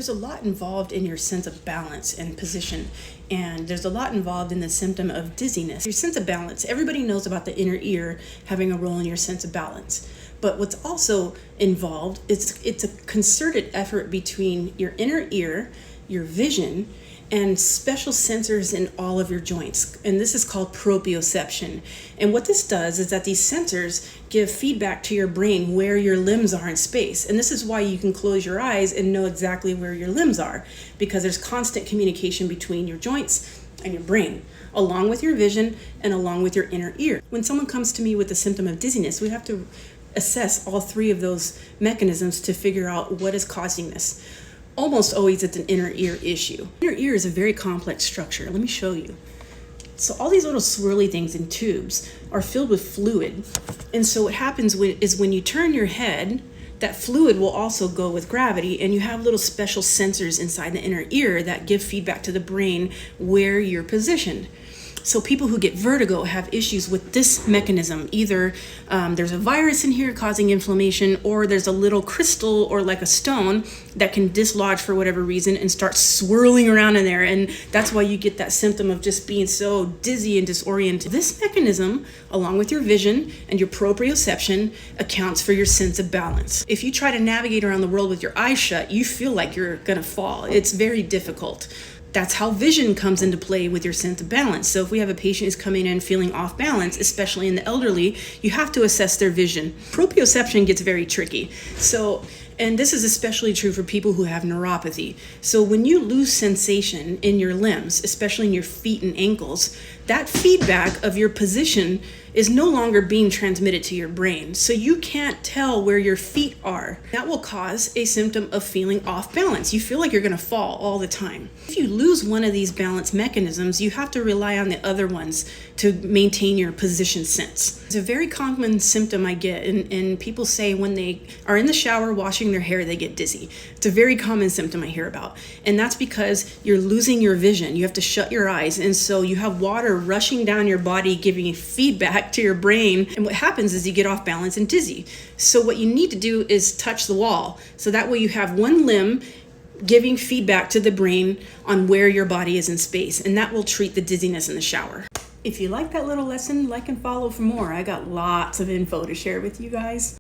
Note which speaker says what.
Speaker 1: There's a lot involved in your sense of balance and position, and there's a lot involved in the symptom of dizziness. Your sense of balance, everybody knows about the inner ear having a role in your sense of balance. But what's also involved is it's a concerted effort between your inner ear, your vision, and special sensors in all of your joints. And this is called proprioception. And what this does is that these sensors give feedback to your brain where your limbs are in space. And this is why you can close your eyes and know exactly where your limbs are, because there's constant communication between your joints and your brain, along with your vision and along with your inner ear. When someone comes to me with a symptom of dizziness, we have to assess all three of those mechanisms to figure out what is causing this. Almost always it's an inner ear issue. Inner ear is a very complex structure. Let me show you. So all these little swirly things in tubes are filled with fluid. And so what happens is when you turn your head, that fluid will also go with gravity, and you have little special sensors inside the inner ear that give feedback to the brain where you're positioned. So people who get vertigo have issues with this mechanism. Either there's a virus in here causing inflammation, or there's a little crystal or like a stone that can dislodge for whatever reason and start swirling around in there. And that's why you get that symptom of just being so dizzy and disoriented. This mechanism, along with your vision and your proprioception, accounts for your sense of balance. If you try to navigate around the world with your eyes shut, you feel like you're gonna fall. It's very difficult. That's how vision comes into play with your sense of balance. So if we have a patient who's coming in feeling off balance, especially in the elderly, you have to assess their vision. Proprioception gets very tricky. And this is especially true for people who have neuropathy. So when you lose sensation in your limbs, especially in your feet and ankles, that feedback of your position is no longer being transmitted to your brain. So you can't tell where your feet are. That will cause a symptom of feeling off balance. You feel like you're gonna fall all the time. If you lose one of these balance mechanisms, you have to rely on the other ones to maintain your position sense. It's a very common symptom I get, and people say when they are in the shower washing their hair, they get dizzy. It's a very common symptom I hear about. And that's because you're losing your vision. You have to shut your eyes. And so you have water rushing down your body, giving feedback to your brain. And what happens is you get off balance and dizzy. So what you need to do is touch the wall. So that way you have one limb giving feedback to the brain on where your body is in space. And that will treat the dizziness in the shower. If you like that little lesson, like and follow for more. I got lots of info to share with you guys.